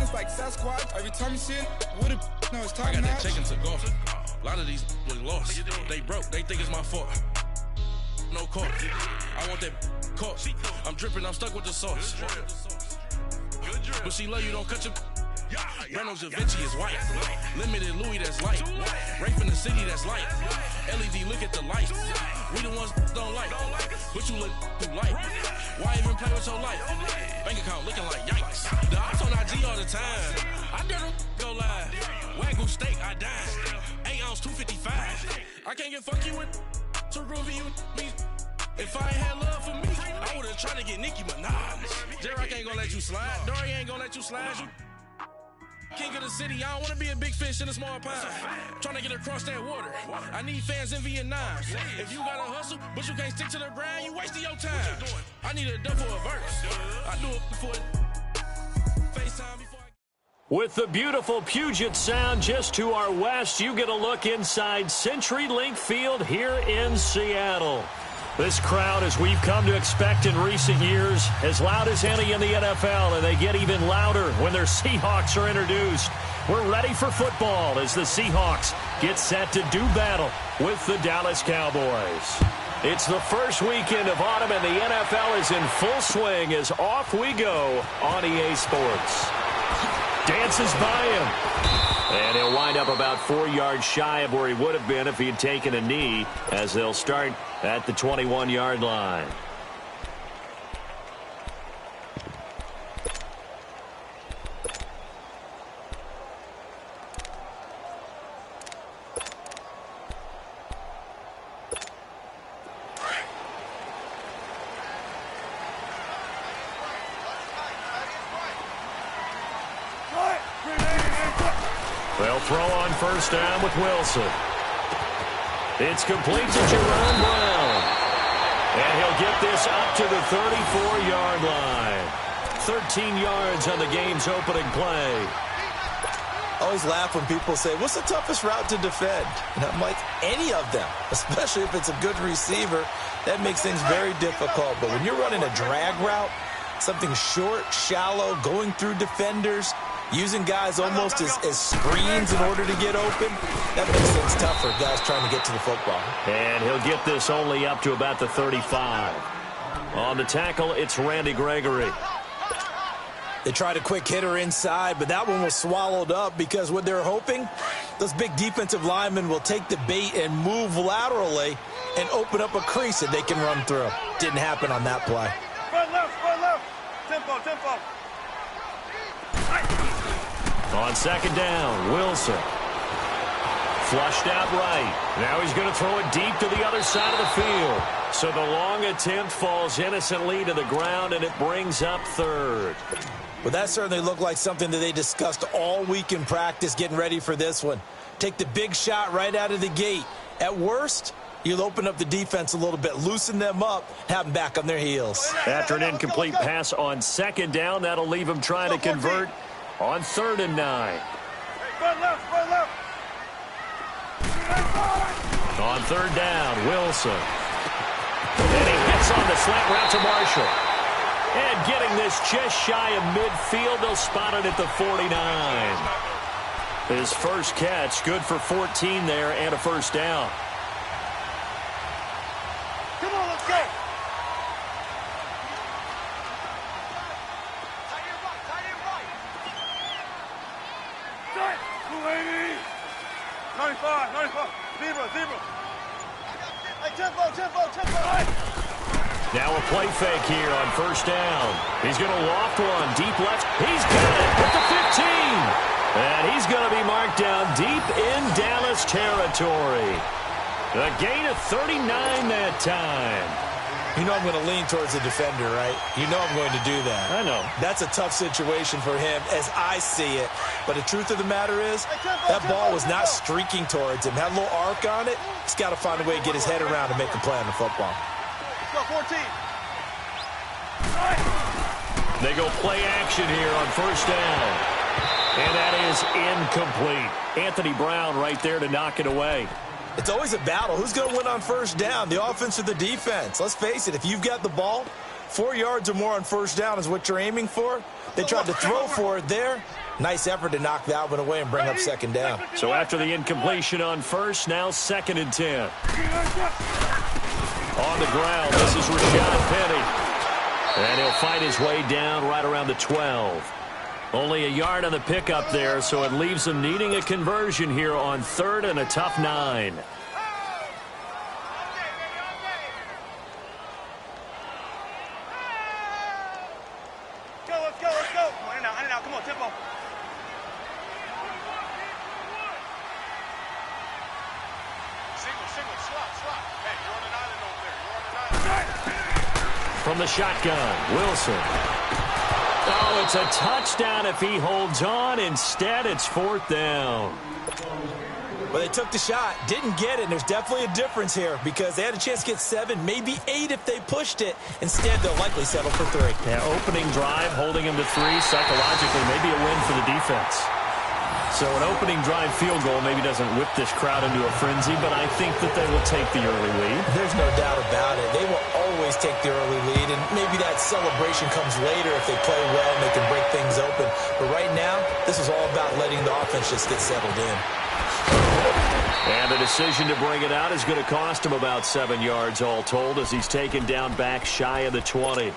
hands like Sasquatch. Every time you see it, what it no, it's talking. I got that check into golf. A lot of these lost. They broke. They think it's my fault. No court. I want that court. I'm dripping. I'm stuck with the sauce. But she love you. Don't cut your. Breno Javinci is white. Limited Louis, that's light. Rape in the city, that's light. LED, look at the light. We the ones don't like. But you look too light. Why even play with your life? Bank account looking like yikes. The ops on IG all the time. I dare them go live. Wagyu steak, I died. 8 ounce, 255. I can't get fuck you with too groovy you me. If I ain't had love for me, I would've tried to get Nicki Minaj. J-Rock ain't gonna let you slide. Dory ain't gonna let you slide. You king of the city, I don't want to be a big fish in a small pond. Trying to get across that water. I need fans in Vietnam. If you gotta hustle, but you can't stick to the grind, you wasting your time. I need a dub for a verse. I do it before FaceTime before With the beautiful Puget Sound just to our west, you get a look inside CenturyLink Field here in Seattle. This crowd, as we've come to expect in recent years, as loud as any in the NFL, and they get even louder when their Seahawks are introduced. We're ready for football as the Seahawks get set to do battle with the Dallas Cowboys. It's the first weekend of autumn, and the NFL is in full swing as off we go on EA Sports. Dances by him. And he'll wind up about 4 yards shy of where he would have been if he had taken a knee, as they'll start at the 21-yard line. They'll throw on first down with Wilson. It's complete to Jerome Brown. And he'll get this up to the 34-yard line. 13 yards on the game's opening play. I always laugh when people say, what's the toughest route to defend? And I'm like, any of them, especially if it's a good receiver. That makes things very difficult. But when you're running a drag route, something short, shallow, going through defenders, using guys almost as screens in order to get open, that makes things tough for guys trying to get to the football. And he'll get this only up to about the 35. On the tackle, it's Randy Gregory. They tried a quick hitter inside, but that one was swallowed up because what they're hoping, those big defensive linemen will take the bait and move laterally and open up a crease that they can run through. Didn't happen on that play. Front left, tempo, tempo. On second down, Wilson. Flushed out right. Now he's going to throw it deep to the other side of the field. So the long attempt falls innocently to the ground, and it brings up third. Well, that certainly looked like something that they discussed all week in practice getting ready for this one. Take the big shot right out of the gate. At worst, you'll open up the defense a little bit, loosen them up, have them back on their heels. After an incomplete pass on second down, that'll leave him trying to convert on 3rd and 9. Front left, front left. On 3rd down, Wilson. And he hits on the slant route to Marshall. And getting this just shy of midfield, they'll spot it at the 49. His first catch, good for 14 there and a first down. Come on, let's go. 95, 95, zebra. Hey, tempo. Now a play fake here on first down. He's going to loft one deep left. He's got it at the 15. And he's going to be marked down deep in Dallas territory. A gain of 39 that time. You know I'm going to lean towards the defender, right? You know I'm going to do that. I know. That's a tough situation for him as I see it. But the truth of the matter is, that ball was not streaking towards him. Had a little arc on it. He's got to find a way to get his head around and make a play on the football. Let's go, 14. They go play action here on first down. And that is incomplete. Anthony Brown right there to knock it away. It's always a battle. Who's going to win on first down, the offense or the defense? Let's face it, if you've got the ball, 4 yards or more on first down is what you're aiming for. They tried to throw for it there. Nice effort to knock that one away and bring up second down. So after the incompletion on first, now 2nd and 10. On the ground, this is Rashad Penny. And he'll fight his way down right around the 12. Only a yard on the pickup there, so it leaves him needing a conversion here on 3rd and a tough 9. Let's go. Come on, in and out. Come on, tempo. Single, slot. Hey, you're on an island over there. From the shotgun, Wilson. Oh, it's a touchdown if he holds on. Instead, it's 4th down. Well, they took the shot, didn't get it, and there's definitely a difference here because they had a chance to get 7, maybe 8 if they pushed it. Instead, they'll likely settle for 3. Yeah, opening drive, holding him to 3, psychologically, maybe a win for the defense. So an opening drive field goal maybe doesn't whip this crowd into a frenzy, but I think that they will take the early lead. There's no doubt about it. They will always take the early lead, and maybe that celebration comes later if they play well and they can break things open. But right now, this is all about letting the offense just get settled in. And the decision to bring it out is going to cost him about 7 yards all told as he's taken down back shy of the 20.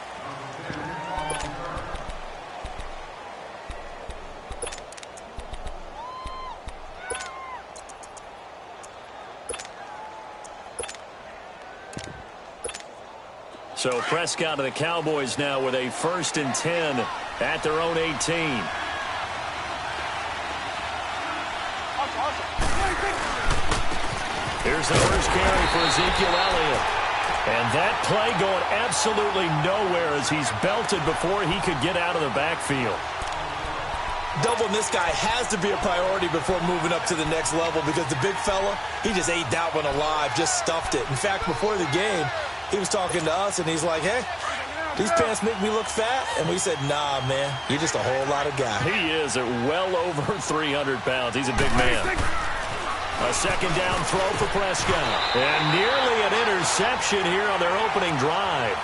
So Prescott and the Cowboys now with a 1st and 10 at their own 18. Here's the first carry for Ezekiel Elliott. And that play going absolutely nowhere as he's belted before he could get out of the backfield. Doubling this guy has to be a priority before moving up to the next level because the big fella, he just ate that one alive, just stuffed it. In fact, before the game, he was talking to us, and he's like, hey, these pants make me look fat. And we said, nah, man, you're just a whole lot of guy. He is at well over 300 pounds. He's a big man. A 2nd down throw for Prescott. And nearly an interception here on their opening drive.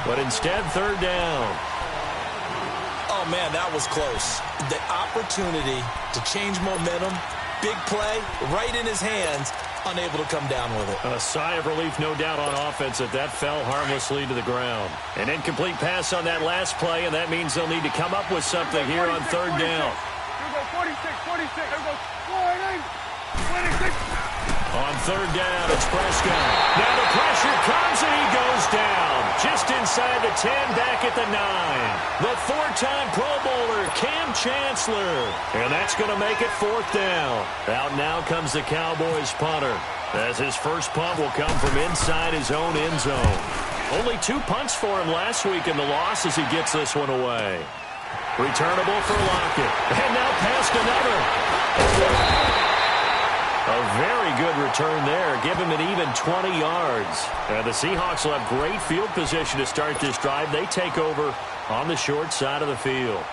But instead, 3rd down. Oh, man, that was close. The opportunity to change momentum, big play, right in his hands, unable to come down with it. A sigh of relief, no doubt, on offense that that fell harmlessly to the ground. An incomplete pass on that last play, and that means they'll need to come up with something here on 3rd down. Here we go, 46. Here we go, 26. On 3rd down, it's Prescott. Now the pressure comes, and he goes down. Just inside the 10, back at the 9. The 4-time Pro Bowler, Cam Chancellor. And that's going to make it 4th down. Out now comes the Cowboys punter, as his first punt will come from inside his own end zone. Only 2 punts for him last week in the loss as he gets this one away. Returnable for Lockett. And now past another. A very good return there. Give him an even 20 yards. And the Seahawks will have great field position to start this drive. They take over on the short side of the field.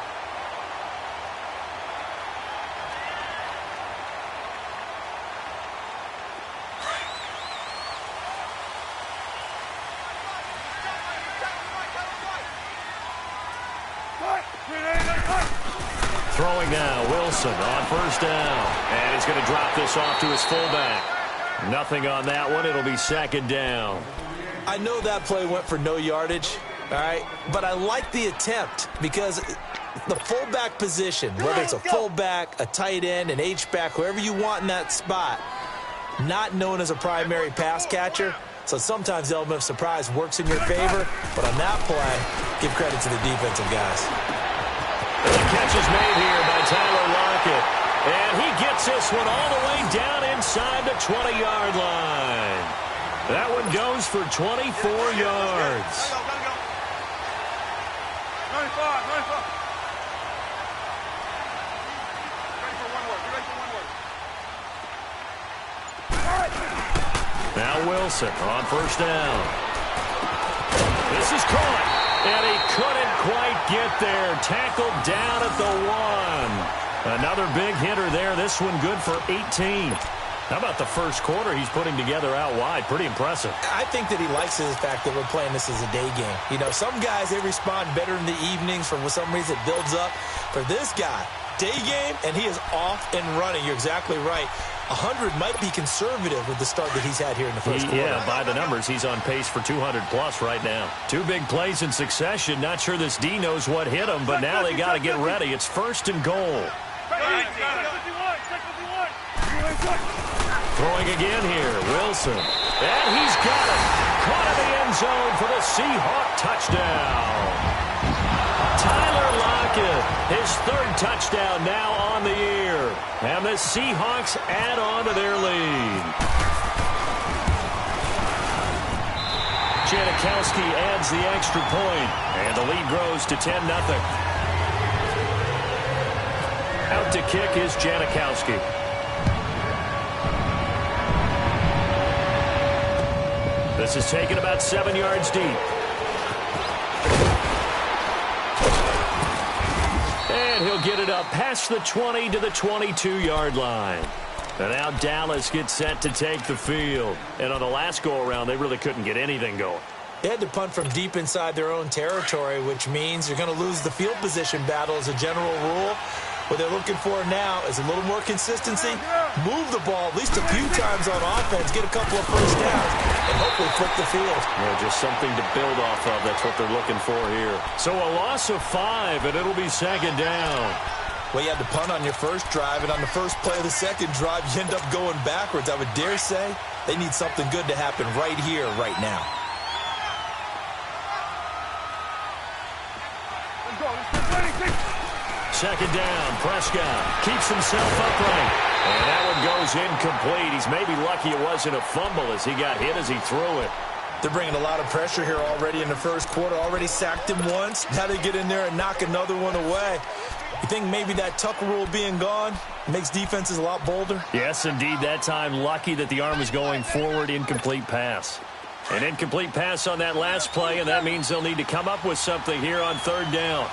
Throwing now, Wilson on 1st down. And he's going to drop this off to his fullback. Nothing on that one. It'll be 2nd down. I know that play went for no yardage, all right? But I like the attempt because the fullback position, whether it's a fullback, a tight end, an H-back, whoever you want in that spot, not known as a primary pass catcher. So sometimes the element of surprise works in your favor. But on that play, give credit to the defensive guys. And the catch is made here by Tyler Lockett. And he gets this one all the way down inside the 20-yard line. That one goes for 24 yards. Let it go. 95. Ready for one word. Now Wilson on 1st down. This is caught. And he couldn't quite get there. Tackled down at the 1. Another big hitter there. This one good for 18. How about the first quarter he's putting together out wide? Pretty impressive. I think that he likes the fact that we're playing this as a day game. You know, some guys, they respond better in the evenings. For some reason, it builds up. For this guy, day game, and he is off and running. You're exactly right. 100 might be conservative with the start that he's had here in the first quarter. Yeah, by the numbers, he's on pace for 200-plus right now. 2 big plays in succession. Not sure this D knows what hit him, but now they got to get ready. It's 1st and goal. Throwing again here, Wilson. And he's got it. Caught in the end zone for the Seahawk touchdown. Tyler Lockett, his 3rd touchdown now on the year. And the Seahawks add on to their lead. Janikowski adds the extra point, and the lead grows to 10-0. Out to kick is Janikowski. This is taken about 7 yards deep. And he'll get it up past the 20 to the 22-yard line. And now Dallas gets set to take the field. And on the last go-around, they really couldn't get anything going. They had to punt from deep inside their own territory, which means you're going to lose the field position battle as a general rule. What they're looking for now is a little more consistency, move the ball at least a few times on offense, get a couple of first downs, and hopefully flip the field. Yeah, just something to build off of. That's what they're looking for here. So a loss of 5, and it'll be 2nd down. Well, you had to punt on your first drive, and on the first play of the second drive, you end up going backwards. I would dare say they need something good to happen right here, right now. Let's go. Let's go. 2nd down. Prescott keeps himself upright. And that one goes incomplete. He's maybe lucky it wasn't a fumble as he got hit as he threw it. They're bringing a lot of pressure here already in the first quarter. Already sacked him once. Now they get in there and knock another one away. You think maybe that Tucker rule being gone makes defenses a lot bolder? Yes, indeed. That time lucky that the arm was going forward. Incomplete pass. An incomplete pass on that last play, and that means they'll need to come up with something here on 3rd down.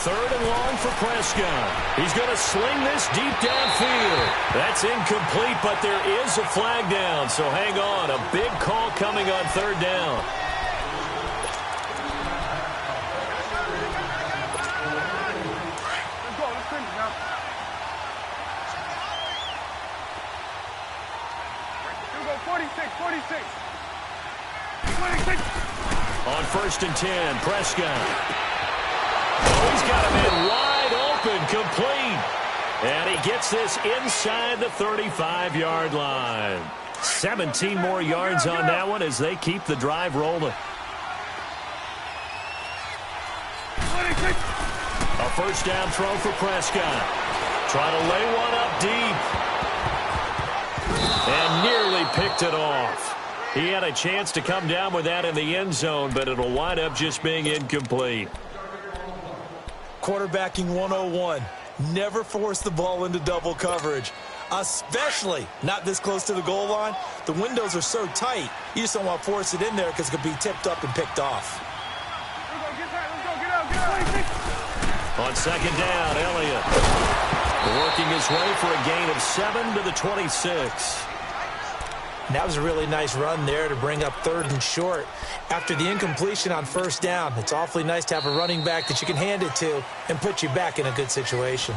3rd and long for Prescott. He's going to sling this deep downfield. That's incomplete, but there is a flag down, so hang on. A big call coming on 3rd down. Let's go. Let's finish now. Here we go. 46. 26. On 1st and 10, Prescott. Oh, he's got him in wide open, complete. And he gets this inside the 35-yard line. 17 more yards on that one as they keep the drive rolling. 26. A 1st down throw for Prescott. Try to lay one up deep. And nearly picked it off. He had a chance to come down with that in the end zone, but it'll wind up just being incomplete. Quarterbacking 101. Never force the ball into double coverage, especially not this close to the goal line. The windows are so tight, you just don't want to force it in there because it could be tipped up and picked off. On 2nd down, Elliott working his way for a gain of 7 to the 26. And that was a really nice run there to bring up 3rd and short. After the incompletion on 1st down, it's awfully nice to have a running back that you can hand it to and put you back in a good situation.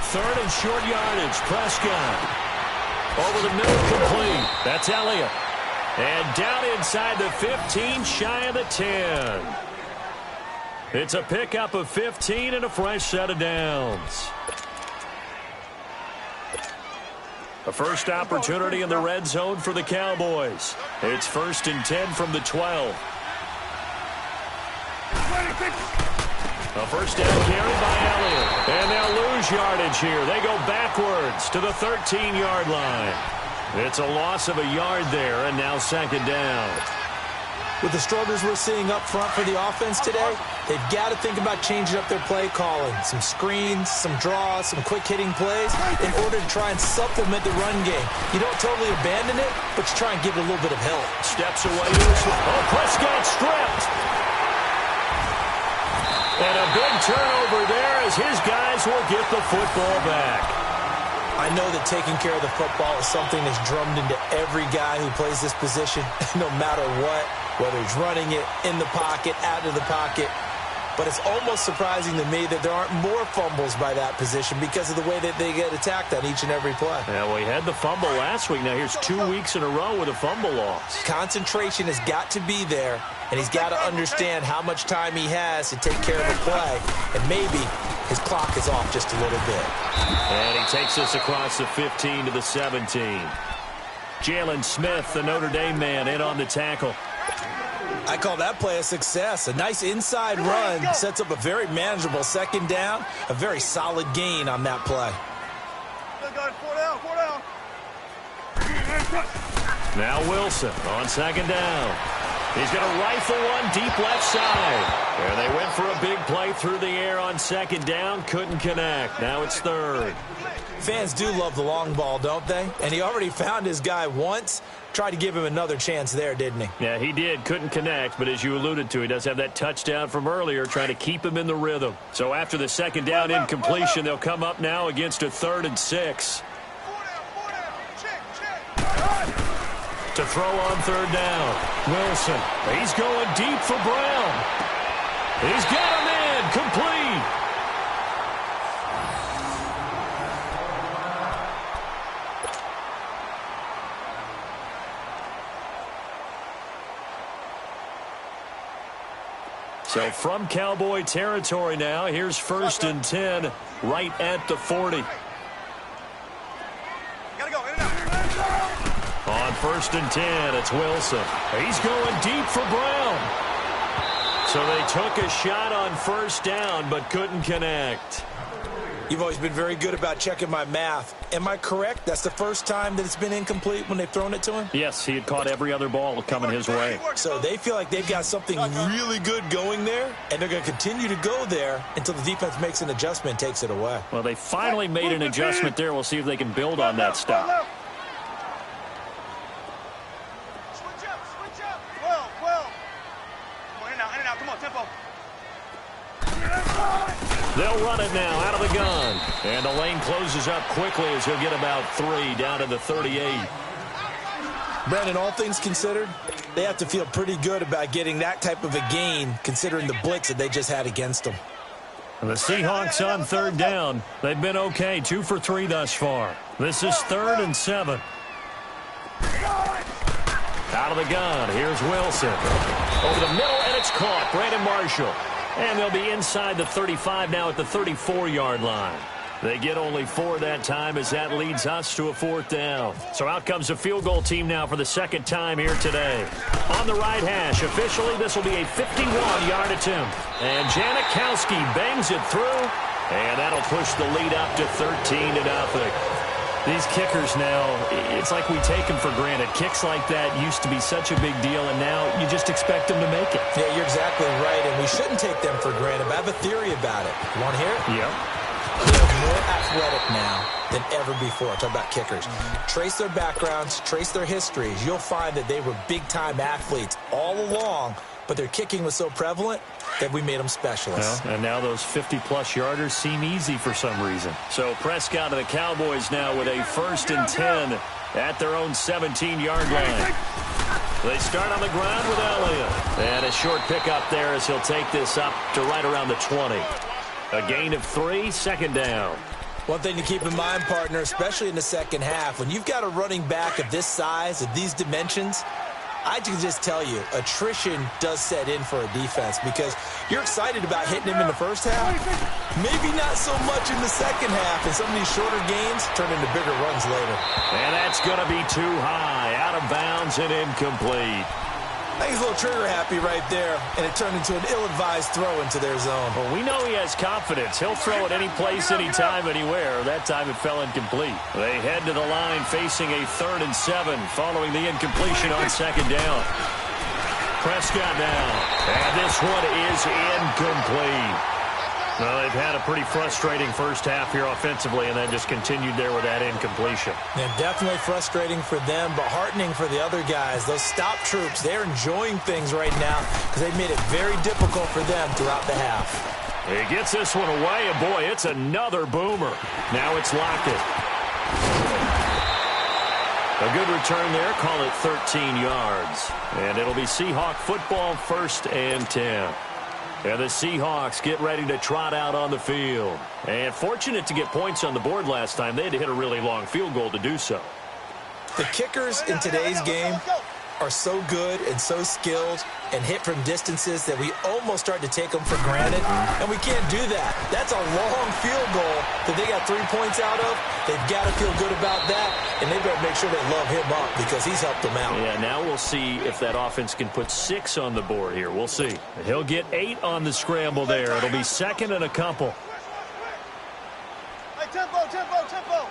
Third and short yardage, Prescott. Over the middle, complete. That's Elliott. And down inside the 15, shy of the 10. It's a pickup of 15 and a fresh set of downs. A first opportunity in the red zone for the Cowboys. It's 1st and 10 from the 12. A first down carry by Elliott. And they'll lose yardage here. They go backwards to the 13-yard line. It's a loss of a yard there, and now 2nd down. With the struggles we're seeing up front for the offense today, they've got to think about changing up their play calling. Some screens, some draws, some quick-hitting plays in order to try and supplement the run game. You don't totally abandon it, but you try and give it a little bit of help. Steps away. Oh, Prescott stripped. And a big turnover there as his guys will get the football back. I know that taking care of the football is something that's drummed into every guy who plays this position, no matter what, whether he's running it, in the pocket, out of the pocket. But it's almost surprising to me that there aren't more fumbles by that position because of the way that they get attacked on each and every play. Yeah, well, he had the fumble last week. Now here's 2 weeks in a row with a fumble loss. Concentration has got to be there, and he's got to understand how much time he has to take care of a play, and maybe his clock is off just a little bit. And he takes us across the 15 to the 17. Jalen Smith, the Notre Dame man, in on the tackle. I call that play a success. A nice inside run sets up a very manageable second down, a very solid gain on that play. Now Wilson on second down. He's going to rifle one deep left side. And they went for a big play through the air on second down. Couldn't connect. Now it's third. Fans do love the long ball, don't they? And he already found his guy once. Tried to give him another chance there, didn't he? Yeah, he did. Couldn't connect, but as you alluded to, he does have that touchdown from earlier, trying to keep him in the rhythm. So after the second down incompletion, they'll come up now against a 3rd and 6. To throw on third down. Wilson. He's going deep for Brown. He's got him in. Complete. So from Cowboy territory now, here's 1st and 10 right at the 40. On 1st and 10, it's Wilson. He's going deep for Brown. So they took a shot on 1st down, but couldn't connect. You've always been very good about checking my math. Am I correct? That's the first time that it's been incomplete when they've thrown it to him? Yes, he had caught every other ball coming his way. So they feel like they've got something really good going there, and they're going to continue to go there until the defense makes an adjustment and takes it away. Well, they finally made an adjustment there. We'll see if they can build on that stop. They'll run it now out of the gun. And the lane closes up quickly as he'll get about 3 down to the 38. Brandon, all things considered, they have to feel pretty good about getting that type of a gain considering the blitz that they just had against them. And the Seahawks on 3rd down. They've been okay, 2 for 3 thus far. This is 3rd and 7. Out of the gun, here's Wilson. Over the middle, and it's caught. Brandon Marshall. And they'll be inside the 35 now at the 34-yard line. They get only 4 that time as that leads us to a 4th down. So out comes a field goal team now for the 2nd time here today. On the right hash, officially this will be a 51-yard attempt. And Janikowski bangs it through, and that'll push the lead up to 13-0. These kickers now, it's like we take them for granted. Kicks like that used to be such a big deal, and now you just expect them to make it. Yeah, you're exactly right, and we shouldn't take them for granted. But I have a theory about it. You want to hear it? Yep. They're more athletic now than ever before. Talk about kickers. Trace their backgrounds, trace their histories. You'll find that they were big-time athletes all along, but their kicking was so prevalent that we made them specialists. Well, and now those 50-plus yarders seem easy for some reason. So Prescott of the Cowboys now with a 1st and 10 at their own 17-yard line. They start on the ground with Elliott. And a short pickup there as he'll take this up to right around the 20. A gain of 3, 2nd down. One thing to keep in mind, partner, especially in the second half, when you've got a running back of this size, of these dimensions, I can just tell you, attrition does set in for a defense because you're excited about hitting him in the first half. Maybe not so much in the second half, and some of these shorter gains turn into bigger runs later. And that's going to be too high, out of bounds and incomplete. I think he's a little trigger happy right there, and it turned into an ill-advised throw into their zone. Well, we know he has confidence. He'll throw it any place, anytime, anywhere. That time it fell incomplete. They head to the line facing a 3rd and 7 following the incompletion on 2nd down. Prescott now. And this one is incomplete. Well, they've had a pretty frustrating first half here offensively and then just continued there with that incompletion. Yeah, definitely frustrating for them, but heartening for the other guys. Those stop troops, they're enjoying things right now because they've made it very difficult for them throughout the half. He gets this one away, and boy, it's another boomer. Now it's Lockett. A good return there. Call it 13 yards. And it'll be Seahawk football, 1st and 10. And the Seahawks get ready to trot out on the field. And fortunate to get points on the board last time. They had to hit a really long field goal to do so. The kickers in today's game are so good and so skilled and hit from distances that we almost start to take them for granted, and we can't do that. That's a long field goal that they got 3 points out of. They've got to feel good about that, and they better make sure they love him up because he's helped them out. Yeah, now we'll see if that offense can put 6 on the board here. We'll see. He'll get 8 on the scramble there. It'll be 2nd and a couple. Hey, tempo, tempo, tempo.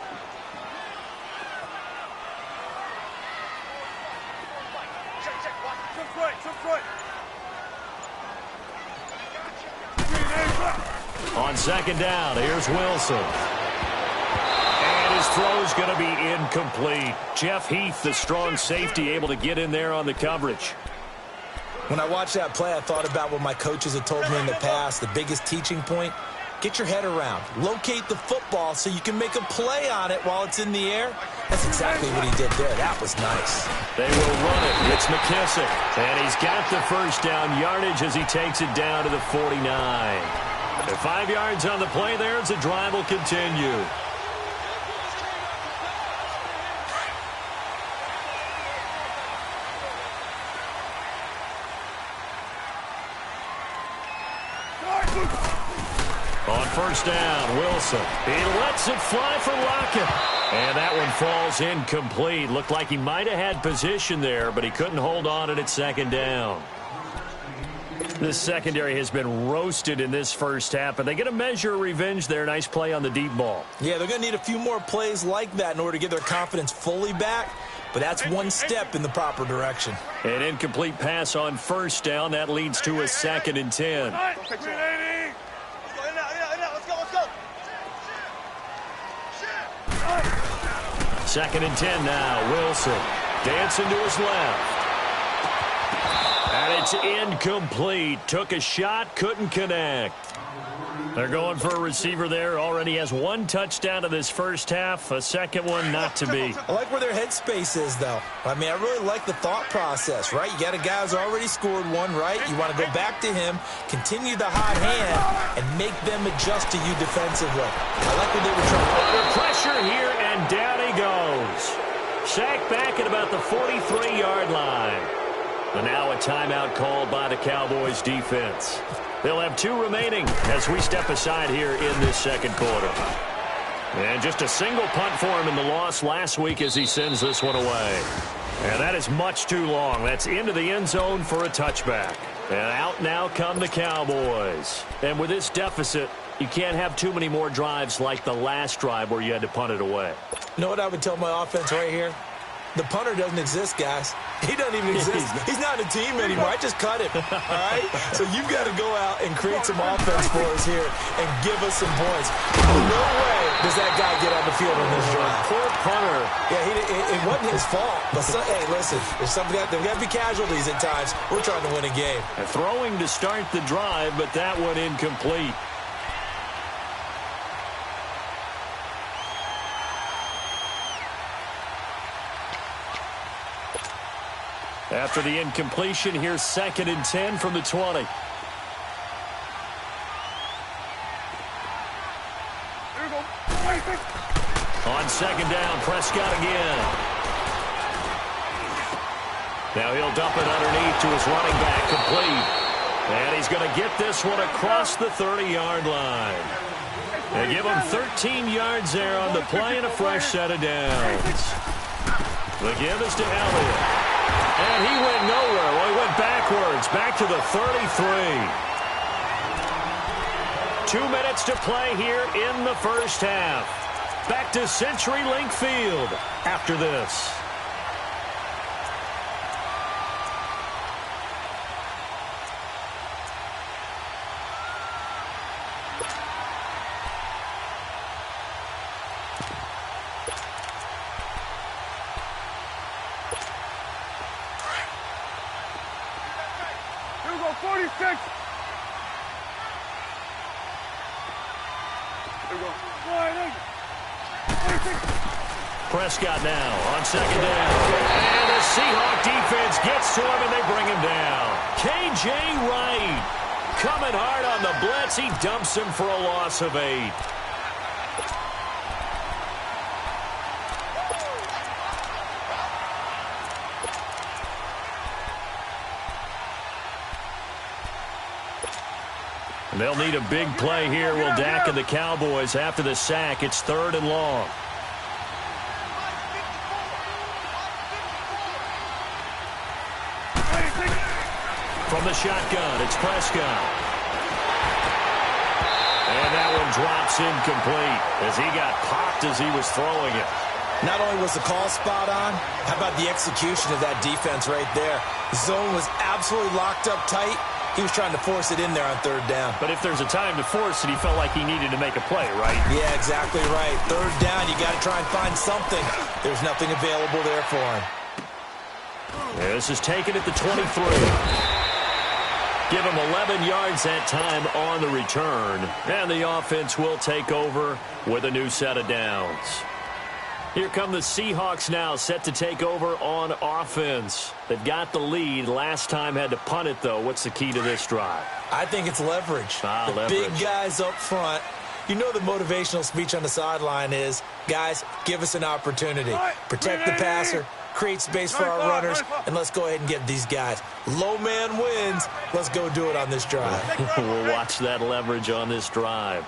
On 2nd down, here's Wilson. And his throw's going to be incomplete. Jeff Heath, the strong safety, able to get in there on the coverage. When I watched that play, I thought about what my coaches had told me in the past. The biggest teaching point, get your head around. Locate the football so you can make a play on it while it's in the air. That's exactly what he did there. That was nice. They will run it. It's McKissick. And he's got the 1st down yardage as he takes it down to the 49. 5 yards on the play there as the drive will continue. On 1st down, Wilson. He lets it fly for Lockett. And that one falls incomplete. Looked like he might have had position there, but he couldn't hold on it at 2nd down. This secondary has been roasted in this first half, but they get a measure of revenge there. Nice play on the deep ball. Yeah, they're going to need a few more plays like that in order to get their confidence fully back, but that's one step in the proper direction. An incomplete pass on 1st down. That leads to a 2nd and 10. Second and 10 now. Wilson dancing to his left. And it's incomplete. Took a shot, couldn't connect. They're going for a receiver there. Already has 1 touchdown in this first half. A second one not to be. I like where their headspace is, though. I mean, I really like the thought process, right? You got a guy who's already scored 1, right? You want to go back to him, continue the hot hand, and make them adjust to you defensively. I like what they were trying to do. Under pressure here, and down he goes. Sacked back at about the 43-yard line. And now a timeout called by the Cowboys defense. They'll have 2 remaining as we step aside here in this 2nd quarter. And just a single punt for him in the loss last week as he sends this one away. And that is much too long. That's into the end zone for a touchback. And out now come the Cowboys. And with this deficit, you can't have too many more drives like the last drive where you had to punt it away. You know what I would tell my offense right here? The punter doesn't exist, guys. He doesn't even exist. He's not a team anymore. I just cut him, all right? So you've got to go out and create some offense for us here and give us some points. No way does that guy get on the field on this drive. Poor punter. Yeah, it wasn't his fault. But, hey, listen, there's got to be casualties at times. We're trying to win a game. And throwing to start the drive, but that one incomplete. After the incompletion, here's 2nd and 10 from the 20. On 2nd down, Prescott again. Now he'll dump it underneath to his running back, complete. And he's going to get this one across the 30-yard line. They give him 13 yards there on the play and a fresh set of downs. The give is to Elliott. And he went nowhere. Well, he went backwards, back to the 33. 2 minutes to play here in the first half. Back to CenturyLink Field after this. Prescott now on second down. And the Seahawk defense gets to him, and they bring him down. K.J. Wright coming hard on the blitz. He dumps him for a loss of 8. And they'll need a big play here. Will Dak and the Cowboys after the sack. It's 3rd and long. From the shotgun, it's Prescott. And that one drops incomplete as he got popped as he was throwing it. Not only was the call spot on, how about the execution of that defense right there? The zone was absolutely locked up tight. He was trying to force it in there on 3rd down. But if there's a time to force it, he felt like he needed to make a play, right? Yeah, exactly right. 3rd down, you got to try and find something. There's nothing available there for him. This is taken at the 23. Give him 11 yards that time on the return. And the offense will take over with a new set of downs. Here come the Seahawks now, set to take over on offense. They've got the lead. Last time had to punt it, though. What's the key to this drive? I think it's leverage. Leverage. Big guys up front. You know the motivational speech on the sideline is, guys, give us an opportunity. Protect the passer, create space for our runners, and let's go ahead and get these guys. Low man wins. Let's go do it on this drive. We'll watch that leverage on this drive.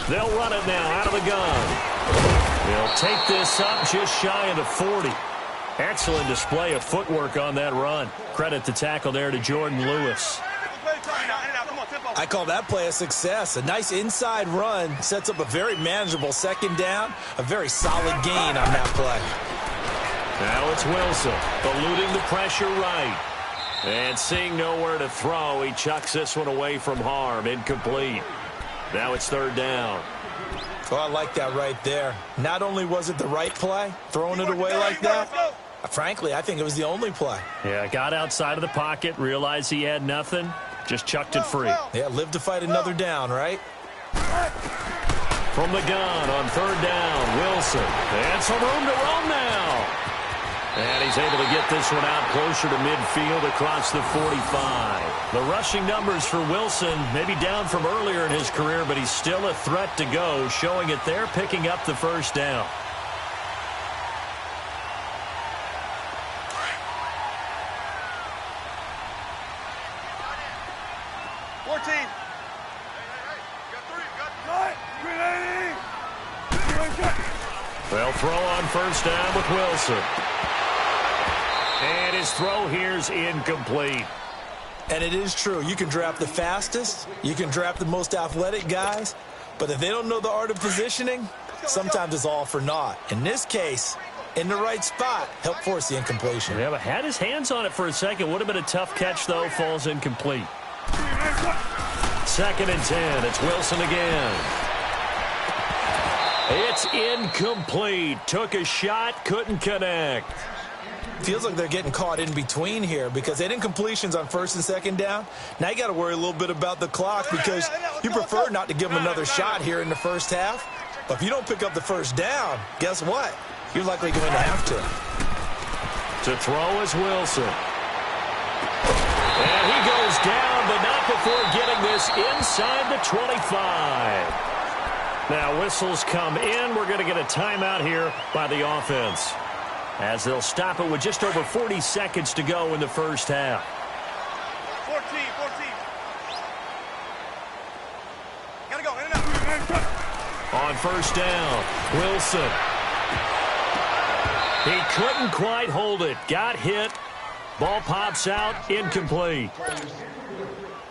They'll run it now out of the gun. They'll take this up just shy of the 40. Excellent display of footwork on that run. Credit the tackle there to Jordan Lewis. I call that play a success. A nice inside run sets up a very manageable 2nd down. A very solid gain on that play. Now it's Wilson, eluding the pressure right. And seeing nowhere to throw, he chucks this one away from harm. Incomplete. Now it's 3rd down. Oh, I like that right there. Not only was it the right play, throwing it away like that, frankly, I think it was the only play. Yeah, got outside of the pocket, realized he had nothing, just chucked it free. Yeah, live to fight another down, right? From the gun on 3rd down, Wilson. And some room to roam now. And he's able to get this one out closer to midfield across the 45. The rushing numbers for Wilson maybe down from earlier in his career, but he's still a threat to go, showing it there, picking up the 1st down. They'll throw on 1st down with Wilson. And his throw here's incomplete. And it is true. You can draft the fastest. You can draft the most athletic guys. But if they don't know the art of positioning, sometimes it's all for naught. In this case, in the right spot, helped force the incompletion. Yeah, but had his hands on it for a second. Would have been a tough catch, though. Falls incomplete. 2nd and 10. It's Wilson again. It's incomplete. Took a shot, couldn't connect. Feels like they're getting caught in between here because they did incompletions on 1st and 2nd down. Now you got to worry a little bit about the clock because you prefer not to give them another shot here in the 1st half. But if you don't pick up the 1st down, guess what? You're likely going to have to. To throw is Wilson. And he goes down, but not before getting this inside the 25. Now whistles come in. We're going to get a timeout here by the offense, as they'll stop it with just over 40 seconds to go in the 1st half. 14. Gotta go, in and out. On 1st down, Wilson. He couldn't quite hold it. Got hit. Ball pops out, incomplete.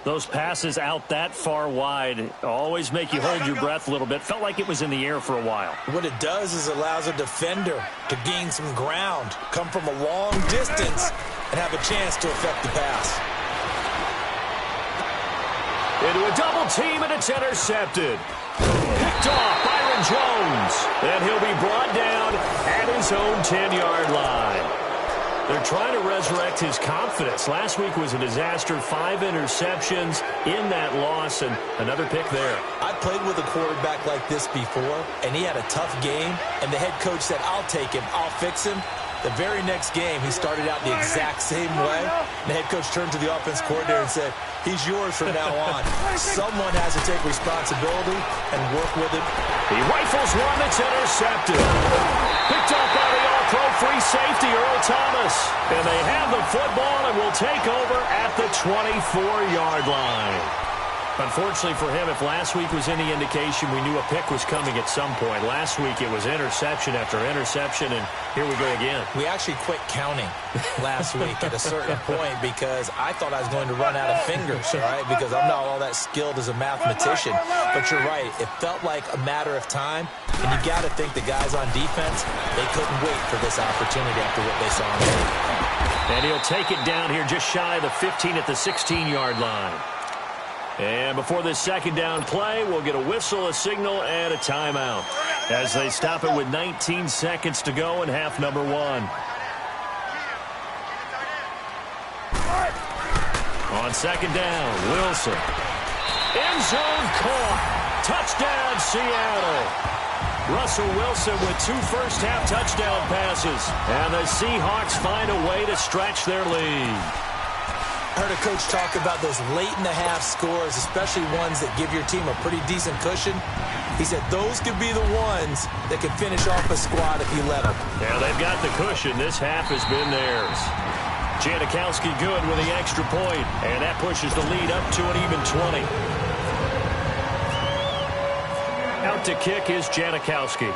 Those passes out that far wide always make you hold your breath a little bit. Felt like it was in the air for a while. What it does is it allows a defender to gain some ground, come from a long distance, and have a chance to affect the pass. Into a double team, and it's intercepted. Picked off Byron Jones. And he'll be brought down at his own 10-yard line. They're trying to resurrect his confidence. Last week was a disaster, 5 interceptions in that loss, and another pick there. I played with a quarterback like this before, and he had a tough game, and the head coach said, I'll take him, I'll fix him. The very next game, he started out the exact same way. The head coach turned to the offense coordinator and said, he's yours from now on. Someone has to take responsibility and work with it. He rifles one that's intercepted. Picked up by the all-pro free safety, Earl Thomas. And they have the football and will take over at the 24-yard line. Unfortunately for him, if last week was any indication, we knew a pick was coming at some point. Last week it was interception after interception, and here we go again. We actually quit counting last week at a certain point because I thought I was going to run out of fingers, all right, because I'm not all that skilled as a mathematician. But you're right. It felt like a matter of time, and you got to think the guys on defense, they couldn't wait for this opportunity after what they saw in the game. And he'll take it down here just shy of the 15 at the 16-yard line. And before this second down play, we'll get a whistle, a signal, and a timeout as they stop it with 19 seconds to go in half number 1. On second down, Wilson. End zone caught. Touchdown, Seattle. Russell Wilson with 2 first-half touchdown passes. And the Seahawks find a way to stretch their lead. I heard a coach talk about those late-in-the-half scores, especially ones that give your team a pretty decent cushion. He said those could be the ones that could finish off a squad if you let them. Yeah, they've got the cushion. This half has been theirs. Janikowski good with the extra point, and that pushes the lead up to an even 20. Out to kick is Janikowski.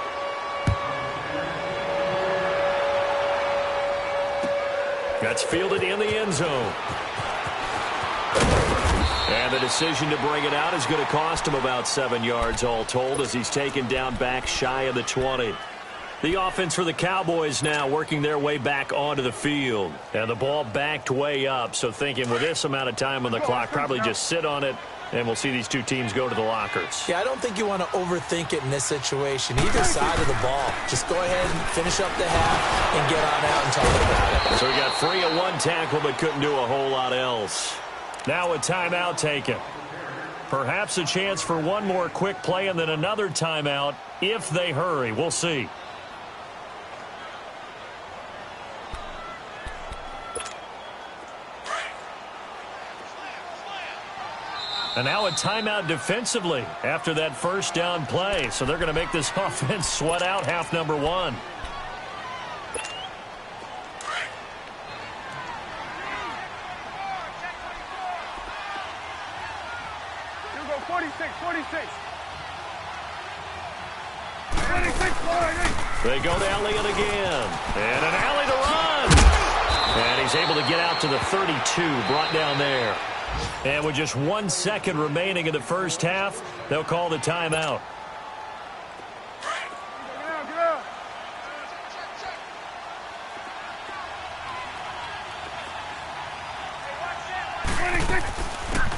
That's fielded in the end zone. And the decision to bring it out is going to cost him about 7 yards all told as he's taken down back shy of the 20. The offense for the Cowboys now working their way back onto the field. And the ball backed way up, so thinking with this amount of time on the clock, probably just sit on it, and we'll see these two teams go to the lockers. Yeah, I don't think you want to overthink it in this situation. Either side of the ball. Just go ahead and finish up the half and get on out and talk about it. So he got free of one tackle but couldn't do a whole lot else. Now a timeout taken. Perhaps a chance for one more quick play and then another timeout if they hurry. We'll see. And now a timeout defensively after that first down play. So they're going to make this offense sweat out half number 1. You go 46. 46. They go to Elliott again. And an alley to run. And he's able to get out to the 32, brought down there. And with just 1 second remaining in the first half, they'll call the timeout.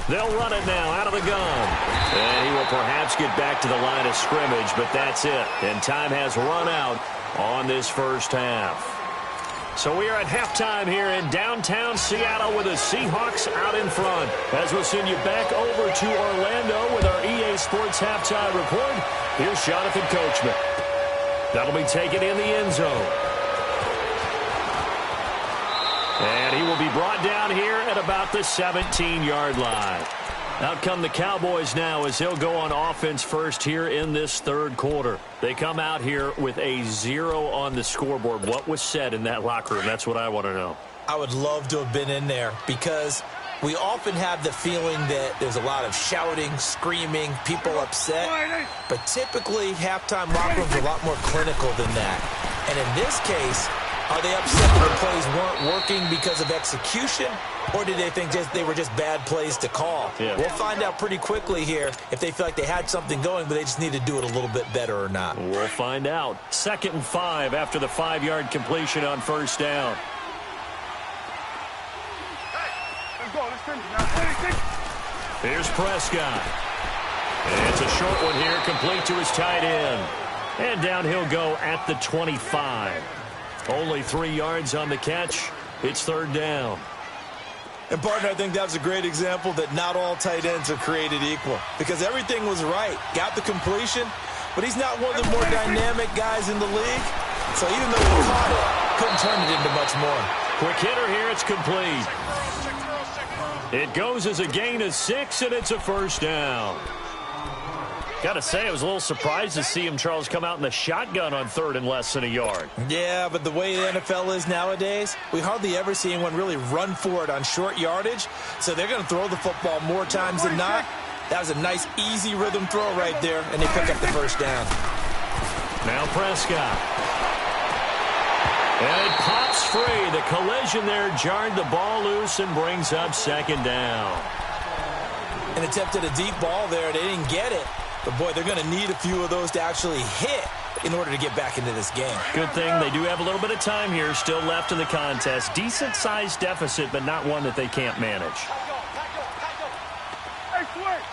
They'll run it now out of the gun. And he will perhaps get back to the line of scrimmage, but that's it. And time has run out on this first half. So we are at halftime here in downtown Seattle with the Seahawks out in front. As we'll send you back over to Orlando with our EA Sports Halftime Report, here's Jonathan Coachman. That'll be taken in the end zone. And he will be brought down here at about the 17-yard line. Out come the Cowboys now as he'll go on offense first here in this third quarter. They come out here with a 0 on the scoreboard. What was said in that locker room? That's what I want to know. I would love to have been in there because we often have the feeling that there's a lot of shouting, screaming, people upset. But typically, halftime locker rooms are a lot more clinical than that. And in this case, are they upset their plays weren't working because of execution, or did they think they were just bad plays to call? Yeah. We'll find out pretty quickly here if they feel like they had something going, but they just need to do it a little bit better or not. We'll find out. 2nd and 5 after the 5-yard completion on first down. Let's go. Let's finish now. 26. Here's Prescott. And it's a short one here, complete to his tight end. And down he'll go at the 25. Only 3 yards on the catch. It's third down. And, partner, I think that was a great example that not all tight ends are created equal because everything was right. Got the completion, but he's not one of the more dynamic guys in the league. So even though he caught it, couldn't turn it into much more. Quick hitter here. It's complete. It goes as a gain of 6, and it's a first down. Got to say, I was a little surprised to see him, Charles, come out in the shotgun on third and less than a yard. Yeah, but the way the NFL is nowadays, we hardly ever see anyone really run for it on short yardage. So they're going to throw the football more times than not. That was a nice, easy rhythm throw right there, and they pick up the first down. Now Prescott. And it pops free. The collision there jarred the ball loose and brings up second down. An attempt at a deep ball there. They didn't get it. But, boy, they're going to need a few of those to actually hit in order to get back into this game. Good thing they do have a little bit of time here still left in the contest. Decent-sized deficit, but not one that they can't manage. Hey, switch.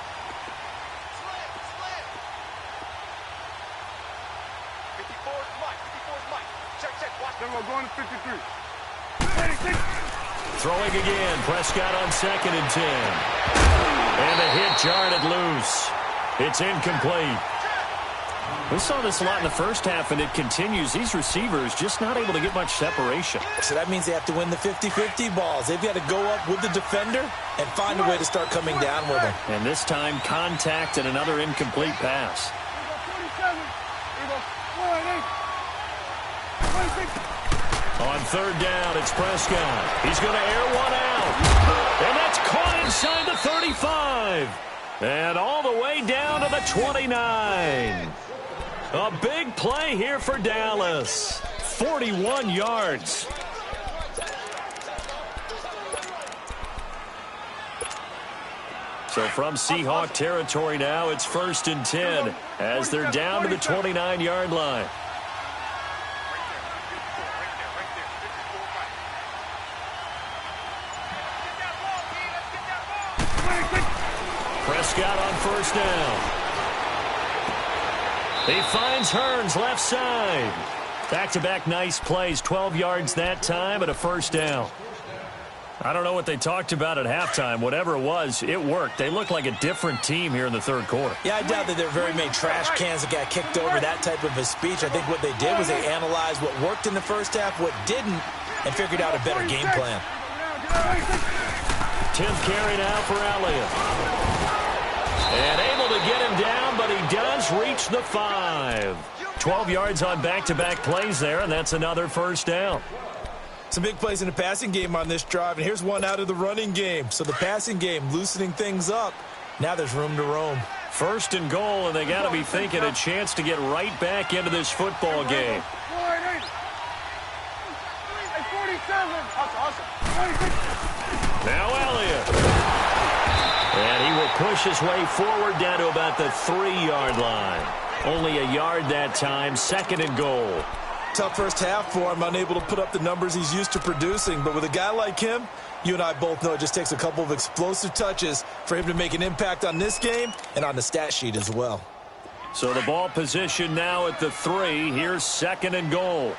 Then we're going to 53. Throwing again. Prescott on 2nd and 10. And the hit jarred it loose. It's incomplete. We saw this a lot in the first half, and it continues. These receivers just not able to get much separation. So that means they have to win the 50-50 balls. They've got to go up with the defender and find a way to start coming down with him. And this time, contact and another incomplete pass. On third down, it's Prescott. He's going to air one out. And that's caught inside the 35. And all the way down to the 29. A big play here for Dallas. 41 yards. So from Seahawk territory now, it's 1st and 10 as they're down to the 29-yard line. Prescott on first down. He finds Hearns left side. Back-to-back nice plays. 12 yards that time and a first down. I don't know what they talked about at halftime. Whatever it was, it worked. They look like a different team here in the third quarter. Yeah, I doubt that there are very many trash cans that got kicked over, that type of a speech. I think what they did was they analyzed what worked in the first half, what didn't, and figured out a better game plan. 10th carry now for Elliott. And able to get him down, but he does reach the 5. 12 yards on back-to-back plays there, and that's another first down. Some big plays in the passing game on this drive, and here's one out of the running game. So the passing game loosening things up. Now there's room to roam. 1st and goal, and they got to be thinking a chance to get right back into this football game. Now Elliott. And he will push his way forward down to about the 3-yard line. Only a yard that time, 2nd and goal. Tough first half for him, unable to put up the numbers he's used to producing. But with a guy like him, you and I both know it just takes a couple of explosive touches for him to make an impact on this game and on the stat sheet as well. So the ball position now at the 3. Here's 2nd and goal.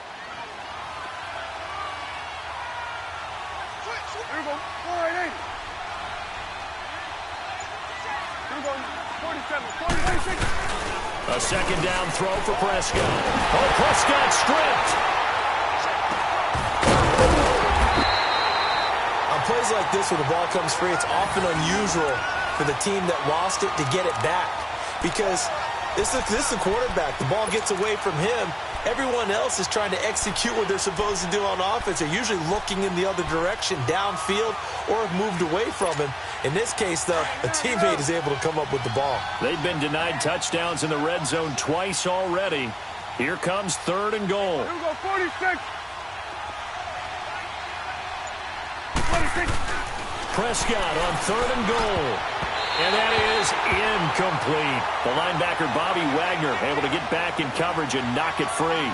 A 2nd down throw for Prescott. Oh, Prescott stripped. On plays like this, when the ball comes free, it's often unusual for the team that lost it to get it back. Because this is the quarterback. The ball gets away from him. Everyone else is trying to execute what they're supposed to do on offense. They're usually looking in the other direction, downfield, or have moved away from him. In this case, though, a teammate is able to come up with the ball. They've been denied touchdowns in the red zone twice already. Here comes 3rd and goal. Here we go, 46. Prescott on 3rd and goal. And that is incomplete. The linebacker, Bobby Wagner, able to get back in coverage and knock it free.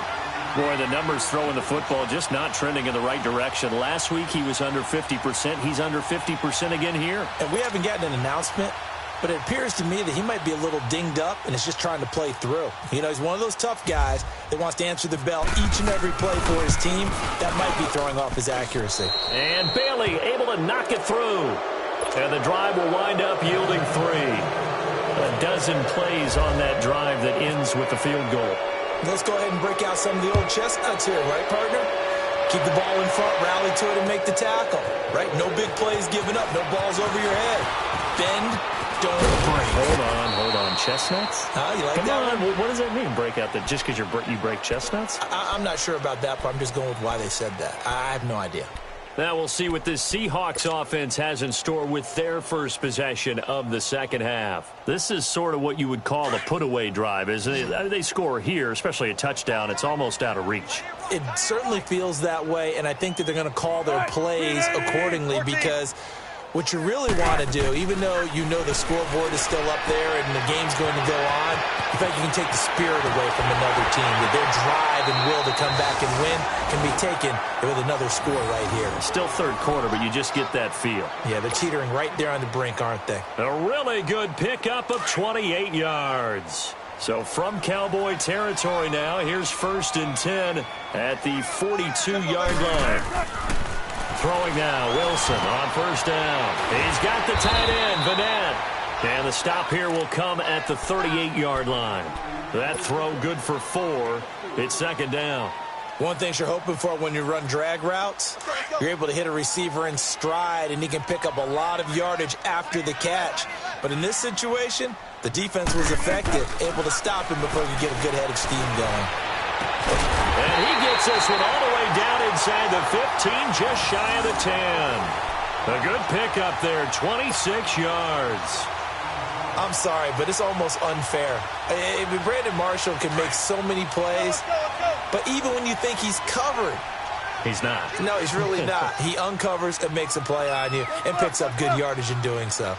Boy, the numbers throwing the football just not trending in the right direction. Last week he was under 50%. He's under 50% again here. And we haven't gotten an announcement but it appears to me that he might be a little dinged up and is just trying to play through. You know, he's one of those tough guys that wants to answer the bell each and every play for his team. That might be throwing off his accuracy. And Bailey able to knock it through. And the drive will wind up yielding 3. A dozen plays on that drive that ends with the field goal. Let's go ahead and break out some of the old chestnuts here, right, partner? Keep the ball in front, rally to it, and make the tackle, right? No big plays given up, no balls over your head. Bend, don't break. Hold on. Chestnuts? You like Come that on. one? What does that mean, break out just because you break chestnuts? I'm not sure about that, but I'm just going with why they said that. I have no idea. Now we'll see what this Seahawks offense has in store with their first possession of the second half. This is sort of what you would call a put-away drive, isn't it? They score here, especially a touchdown. It's almost out of reach. It certainly feels that way, and I think that they're going to call their plays accordingly because what you really want to do, even though you know the scoreboard is still up there and the game's going to go on, in fact, you can take the spirit away from another team. That their drive and will to come back and win can be taken with another score right here. Still third quarter, but you just get that feel. Yeah, they're teetering right there on the brink, aren't they? A really good pickup of 28 yards. So from Cowboy territory now, here's 1st and 10 at the 42-yard line. Throwing now, Wilson on 1st down. He's got the tight end, Vanette. And the stop here will come at the 38-yard line. That throw good for 4. It's 2nd down. One thing you're hoping for when you run drag routes, you're able to hit a receiver in stride, and he can pick up a lot of yardage after the catch. But in this situation, the defense was effective, able to stop him before he could get a good head of steam going. And he gets this one all the way down inside the 15, just shy of the 10. A good pickup there, 26 yards. I'm sorry, but it's almost unfair. Brandon Marshall can make so many plays, but even when you think he's covered, he's not. No, he's really not. He uncovers and makes a play on you and picks up good yardage in doing so.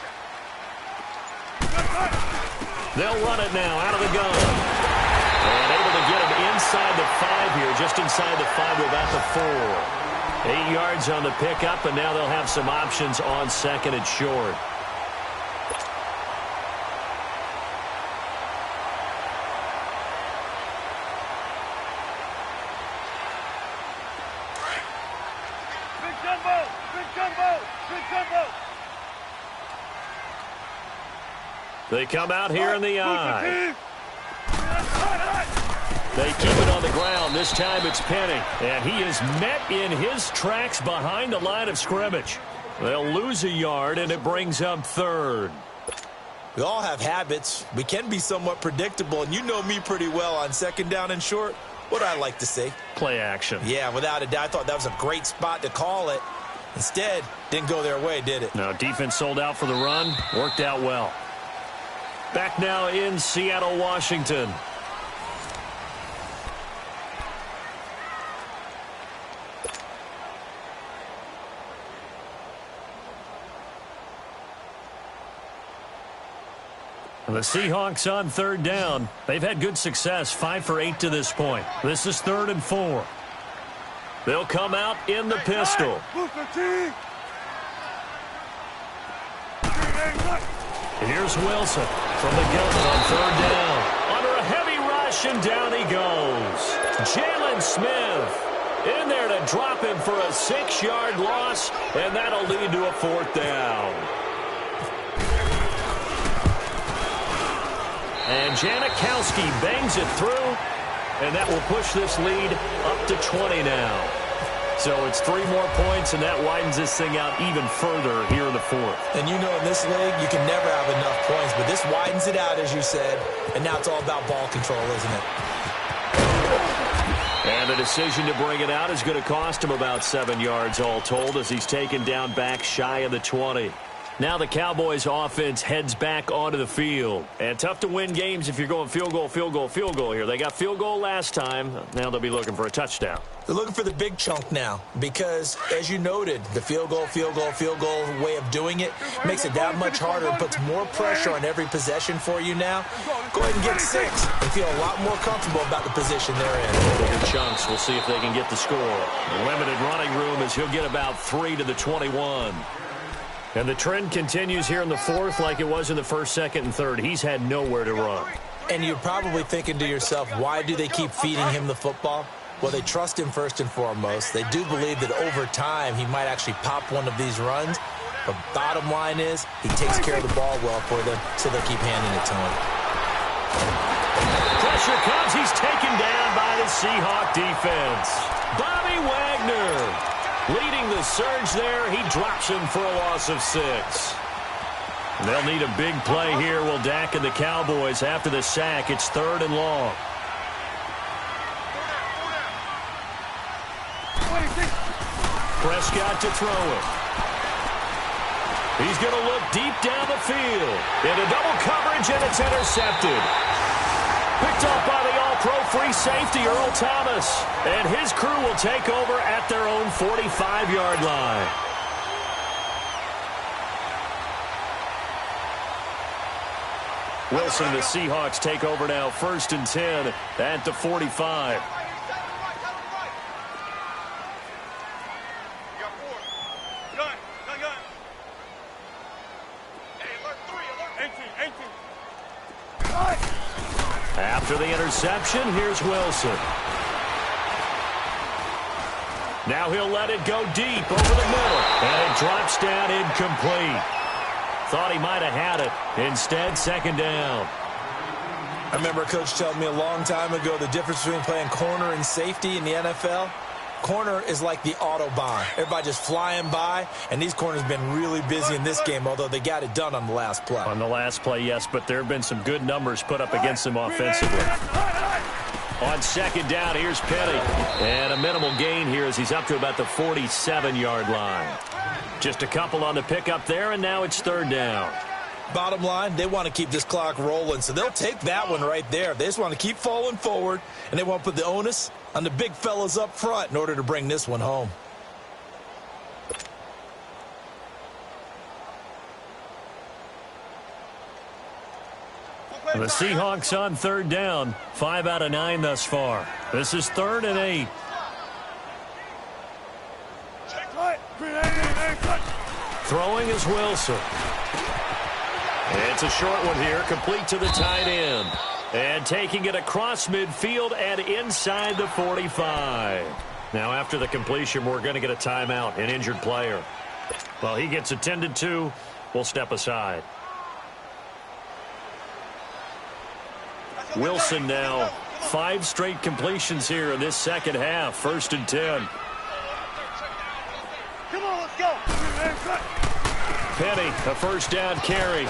They'll run it now out of the gun. And able to get him inside the 5 here, just inside the 5 without the 4. 8 yards on the pickup, and now they'll have some options on 2nd and short. They come out here in the eye. They keep it on the ground. This time it's Penny. And he is met in his tracks behind the line of scrimmage. They'll lose a yard, and it brings up 3rd. We all have habits. We can be somewhat predictable, and you know me pretty well on 2nd down and short. What I like to see? Play action. Yeah, without a doubt. I thought that was a great spot to call it. Instead, didn't go their way, did it? No, defense sold out for the run. Worked out well. Back now in Seattle, Washington. The Seahawks on 3rd down. They've had good success, 5 for 8 to this point. This is 3rd and 4. They'll come out in the pistol. Here's Wilson from the gun on 3rd down. Under a heavy rush, and down he goes. Jalen Smith in there to drop him for a 6-yard loss, and that'll lead to a 4th down. And Janikowski bangs it through, and that will push this lead up to 20 now. So it's 3 more points, and that widens this thing out even further here in the 4th. And you know in this league, you can never have enough points, but this widens it out, as you said, and now it's all about ball control, isn't it? And the decision to bring it out is going to cost him about 7 yards all told as he's taken down back shy of the 20. Now the Cowboys offense heads back onto the field. And tough to win games if you're going field goal, field goal, field goal here. They got field goal last time. Now they'll be looking for a touchdown. They're looking for the big chunk now because, as you noted, the field goal way of doing it makes it that much harder and puts more pressure on every possession for you now. Go ahead and get 6 and feel a lot more comfortable about the position they're in. Bigger chunks. We'll see if they can get the score. Limited running room as he'll get about 3 to the 21. And the trend continues here in the fourth like it was in the first, second, and third. He's had nowhere to run. And you're probably thinking to yourself, why do they keep feeding him the football? Well, they trust him first and foremost. They do believe that over time he might actually pop one of these runs. But bottom line is he takes care of the ball well for them, so they'll keep handing it to him. Pressure comes. He's taken down by the Seahawk defense. Bobby Wagner leading the surge there. He drops him for a loss of 6. They'll need a big play here, will Dak and the Cowboys after the sack. It's 3rd and long. Prescott to throw it. He's going to look deep down the field. Into double coverage, and it's intercepted. Picked off by the all-pro free safety, Earl Thomas. And his crew will take over at their own 45-yard line. Wilson and the Seahawks take over now, 1st and 10 at the 45. After the interception, here's Wilson. Now he'll let it go deep over the middle, and it drops down incomplete. Thought he might have had it. Instead, 2nd down. I remember a coach telling me a long time ago the difference between playing corner and safety in the NFL. Corner is like the Autobahn. Everybody just flying by, and these corners have been really busy in this game, although they got it done on the last play. On the last play, yes, but there have been some good numbers put up against them offensively. On 2nd down, here's Petty. And a minimal gain here as he's up to about the 47-yard line. Just a couple on the pickup there, and now it's 3rd down. Bottom line, they want to keep this clock rolling, so they'll take that one right there. They just want to keep falling forward, and they want to put the onus on the big fellas up front in order to bring this one home. The Seahawks on 3rd down, 5 out of 9 thus far. This is 3rd and 8. Throwing is Wilson. It's a short one here, complete to the tight end. And taking it across midfield and inside the 45. Now after the completion, we're going to get a timeout, an injured player. Well, he gets attended to. We'll step aside. Wilson now, 5 straight completions here in this second half. 1st and 10. Come on, let's go. Petty, a 1st down carry.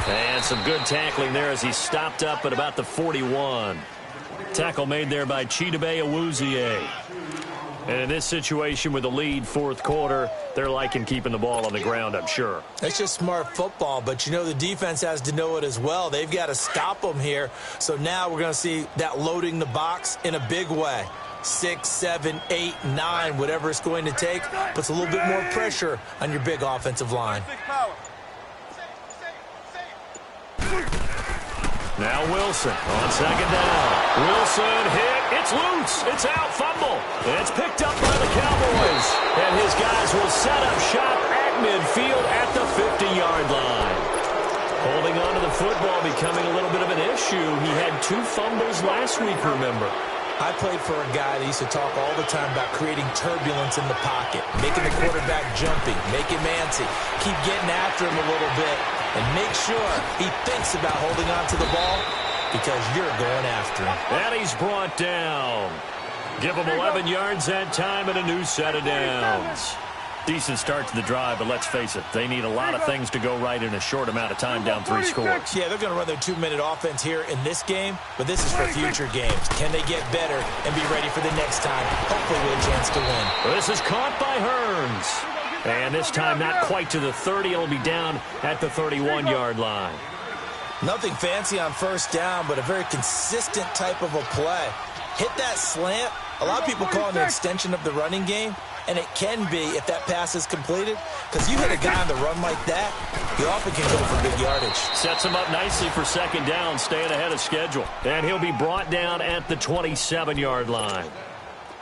And some good tackling there as he stopped up at about the 41. Tackle made there by Chidobe Awuzie. And in this situation with the lead, 4th quarter, they're liking keeping the ball on the ground, I'm sure. It's just smart football, but you know the defense has to know it as well. They've got to stop them here. So now we're going to see that loading the box in a big way. 6, 7, 8, 9, whatever it's going to take, puts a little bit more pressure on your big offensive line. Now Wilson on 2nd down. Wilson hit. It's loose. It's out. Fumble. It's picked up by the Cowboys. And his guys will set up shop at midfield at the 50-yard line. Holding on to the football becoming a little bit of an issue. He had 2 fumbles last week, remember. I played for a guy that used to talk all the time about creating turbulence in the pocket, making the quarterback jumpy, make him antsy, keep getting after him a little bit, and make sure he thinks about holding on to the ball because you're going after him. And he's brought down. Give him 11 yards that time and a new set of downs. Decent start to the drive, but let's face it, they need a lot of things to go right in a short amount of time down 3 scores. Yeah, they're going to run their 2-minute offense here in this game, but this is for future games. Can they get better and be ready for the next time, hopefully with a chance to win? This is caught by Hearns. And this time not quite to the 30. It'll be down at the 31-yard line. Nothing fancy on 1st down, but a very consistent type of a play. Hit that slant. A lot of people call it an extension of the running game. And it can be if that pass is completed. Because you hit a guy on the run like that, he often can go for big yardage. Sets him up nicely for 2nd down, staying ahead of schedule. And he'll be brought down at the 27-yard line.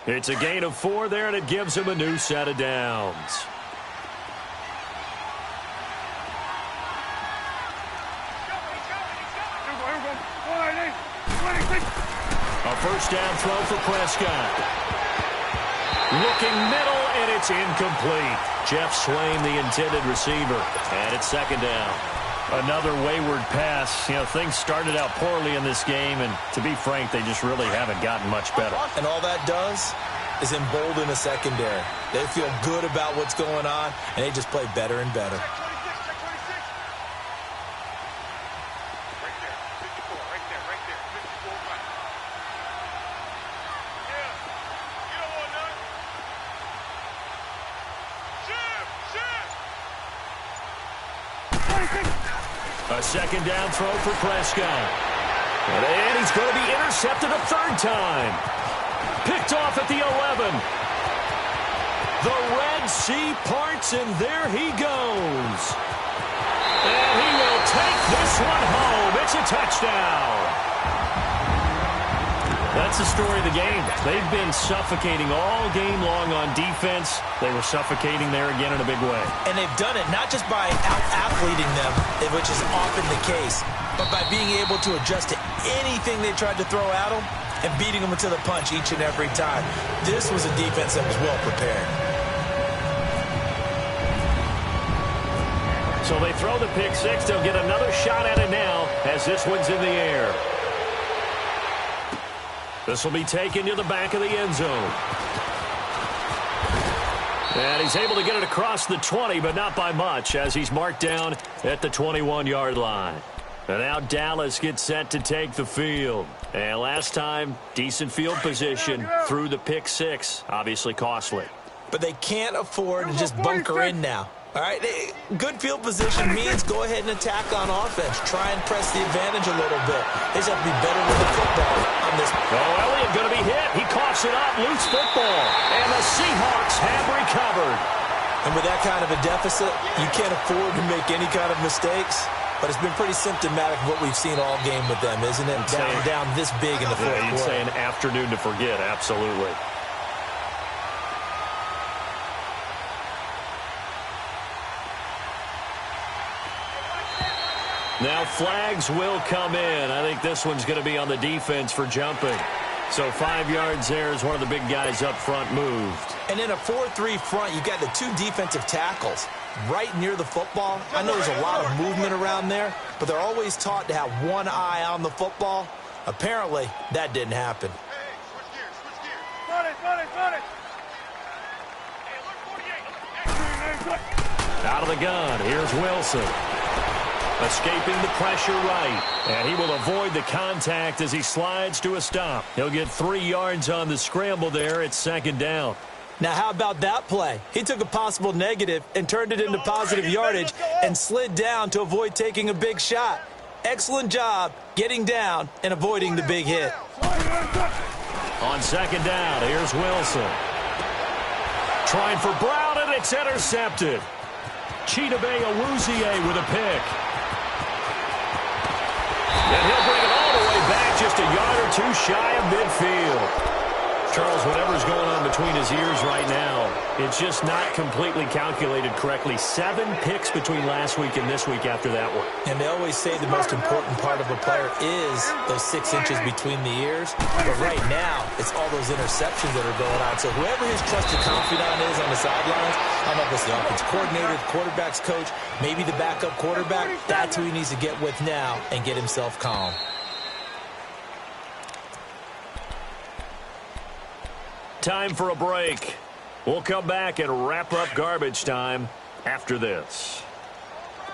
It's a gain of 4 there, and it gives him a new set of downs. first down throw for Prescott. Looking middle, and it's incomplete. Jeff Swain, the intended receiver, and it's second down. Another wayward pass. You know, things started out poorly in this game, and to be frank, they just really haven't gotten much better. And all that does is embolden the secondary. They feel good about what's going on, and they just play better and better. A second down throw for Prescott. And he's going to be intercepted a third time. Picked off at the 11. The Red Sea parts, and there he goes. And he will take this one home. It's a touchdown. That's the story of the game. They've been suffocating all game long on defense. They were suffocating there again in a big way. And they've done it not just by out-athleting them, which is often the case, but by being able to adjust to anything they tried to throw at them and beating them to the punch each and every time. This was a defense that was well prepared. So they throw the pick six. They'll get another shot at it now as this one's in the air. This will be taken to the back of the end zone. And he's able to get it across the 20, but not by much, as he's marked down at the 21-yard line. And now Dallas gets set to take the field. And last time, decent field position through the pick six, obviously costly. But they can't afford to just bunker in now. All right, good field position means go ahead and attack on offense. Try and press the advantage a little bit. They just have to be better with the football on this. Oh, Elliott going to be hit. He coughs it up. Loose football. And the Seahawks have recovered. And with that kind of a deficit, you can't afford to make any kind of mistakes. But it's been pretty symptomatic of what we've seen all game with them, isn't it? Down this big in the fourth quarter. You'd say an afternoon to forget, absolutely. Now flags will come in. I think this one's going to be on the defense for jumping. So 5 yards there as one of the big guys up front moved. And in a 4-3 front, you got the two defensive tackles right near the football. I know there's a lot of movement around there, but they're always taught to have one eye on the football. Apparently, that didn't happen. Hey, switch gears. Run it. Hey, look, 48. Out of the gun, here's Wilson. Escaping the pressure right. And he will avoid the contact as he slides to a stop. He'll get 3 yards on the scramble there. It's second down. Now, how about that play? He took a possible negative and turned it into positive yardage and slid down to avoid taking a big shot. Excellent job getting down and avoiding the big hit. On second down, here's Wilson. Trying for Brown, and it's intercepted. Chidobe Awuzie with a pick. And he'll bring it all the way back just a yard or two shy of midfield. Charles, whatever's going on between his ears right now, it's just not completely calculated correctly. 7 picks between last week and this week after that one. And they always say the most important part of a player is those 6 inches between the ears. But right now, it's all those interceptions that are going on. So whoever his trusted confidant is on the sidelines, I don't know if it's the offensive coordinator, the quarterback's coach, maybe the backup quarterback, that's who he needs to get with now and get himself calm. Time for a break. We'll come back and wrap up garbage time after this.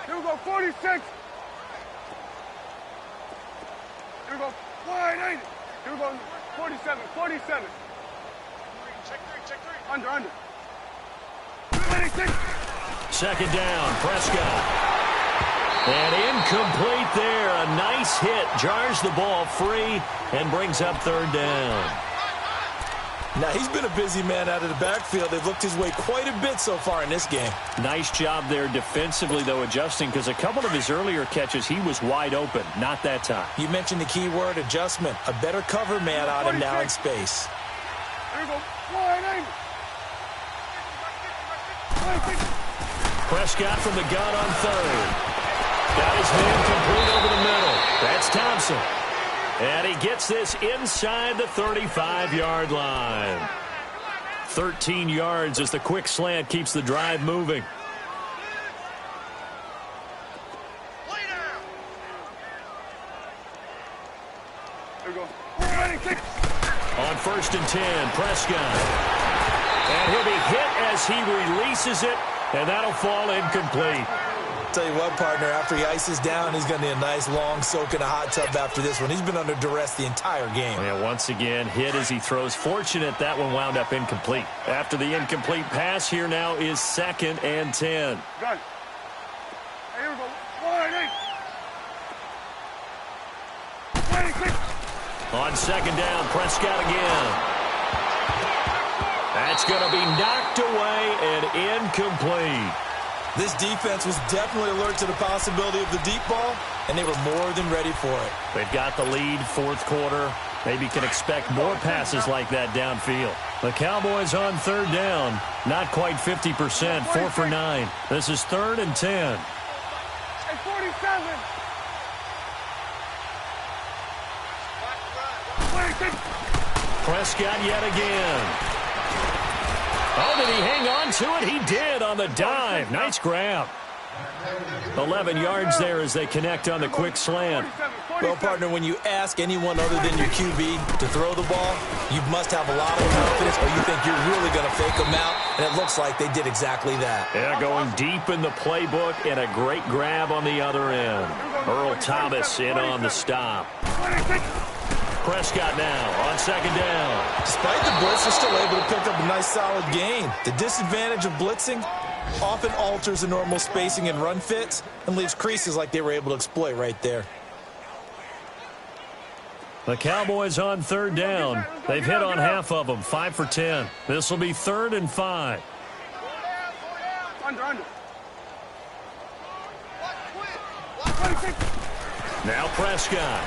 Here we go, 46. Here we go, 180. Here we go, 47. Check three. Under. 26. Second down, Prescott. And incomplete there. A nice hit. Jars the ball free and brings up third down. Now, he's been a busy man out of the backfield. They've looked his way quite a bit so far in this game. Nice job there defensively, though, adjusting, because a couple of his earlier catches, he was wide open. Not that time. You mentioned the key word, adjustment. A better cover man on him now in space. Here we go, 180. Prescott from the gun on third. Got his man complete over the middle. That's Thompson. And he gets this inside the 35-yard line. 13 yards as the quick slant keeps the drive moving. There we go. On 1st and 10, Prescott. And he'll be hit as he releases it, and that'll fall incomplete. Tell you what, partner, after he ices down, he's going to need a nice long soak in a hot tub after this one. He's been under duress the entire game. And once again, hit as he throws. Fortunate that one wound up incomplete. After the incomplete pass, here now is 2nd and 10. Got it. Hey, here we go. 1-8. 26. On 2nd down, Prescott again. That's going to be knocked away and incomplete. This defense was definitely alert to the possibility of the deep ball, and they were more than ready for it. They've got the lead, 4th quarter. Maybe can expect more passes like that downfield. The Cowboys on 3rd down. Not quite 50%, 4 for 9. This is 3rd and 10. Hey, 47. 26. Prescott yet again. Oh, did he hang on to it? He did on the dive. Nice grab. 11 yards there as they connect on the quick slant. Well, partner, when you ask anyone other than your QB to throw the ball, you must have a lot of confidence, or you think you're really going to fake them out, and it looks like they did exactly that. Yeah, going deep in the playbook and a great grab on the other end. Earl Thomas in on the stop. Prescott now on 2nd down. Despite the blitz, they're still able to pick up a nice solid gain. The disadvantage of blitzing often alters the normal spacing and run fits and leaves creases like they were able to exploit right there. The Cowboys on 3rd down. They've hit on half of them, 5 for 10. This will be 3rd and 5. Under. Now Prescott.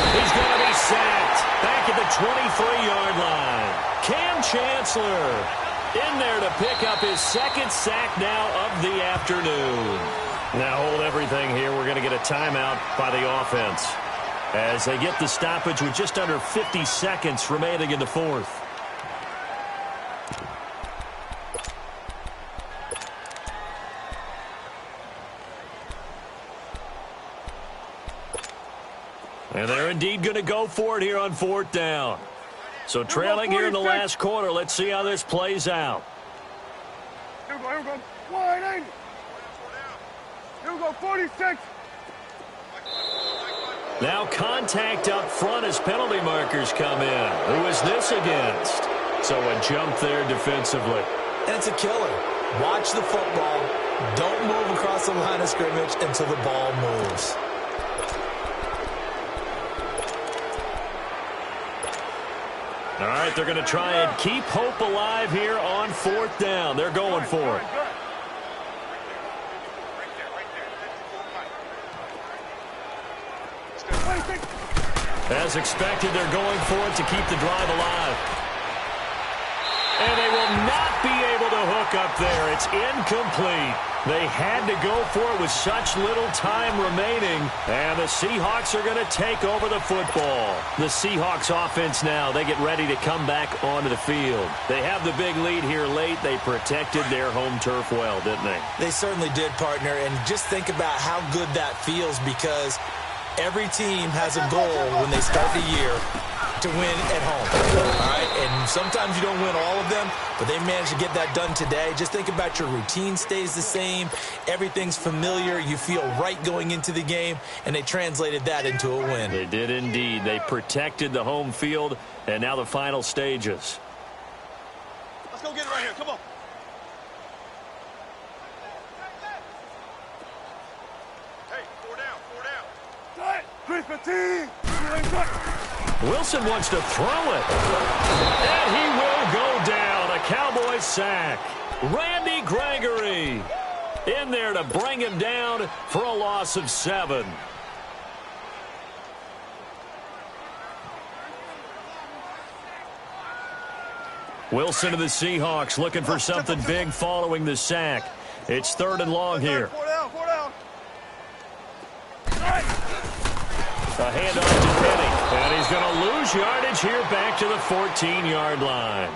He's going to be sacked back at the 23-yard line. Cam Chancellor in there to pick up his 2nd sack now of the afternoon. Now hold everything here. We're going to get a timeout by the offense as they get the stoppage with just under 50 seconds remaining in the 4th. And they're indeed going to go for it here on 4th down. So trailing here in the last quarter. Let's see how this plays out. Here we go. 1-8. Here we go. 46. Now contact up front as penalty markers come in. Who is this against? So a jump there defensively. And it's a killer. Watch the football. Don't move across the line of scrimmage until the ball moves. All right, they're going to try and keep hope alive here on 4th down. They're going for it. As expected, they're going for it to keep the drive alive. And they will not be able to hook up there. It's incomplete. They had to go for it with such little time remaining. And the Seahawks are going to take over the football. The Seahawks offense now, they get ready to come back onto the field. They have the big lead here late. They protected their home turf well, didn't they? They certainly did, partner. And just think about how good that feels, because every team has a goal when they start the year to win at home. All right? And sometimes you don't win all of them, but they managed to get that done today. Just think about your routine stays the same. Everything's familiar. You feel right going into the game, and they translated that into a win. They did indeed. They protected the home field, and now the final stages. Let's go get it right here. Come on. Hey, 4 down. Chris Petit. Wilson wants to throw it. And he will go down. A Cowboys sack. Randy Gregory in there to bring him down for a loss of 7. Wilson to the Seahawks looking for something big following the sack. It's 3rd and long here. 4 down. A handoff to Penny. going to lose yardage here back to the 14-yard line.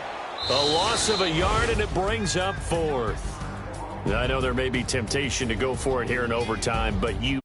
A loss of a yard, and it brings up fourth. I know there may be temptation to go for it here in overtime, but you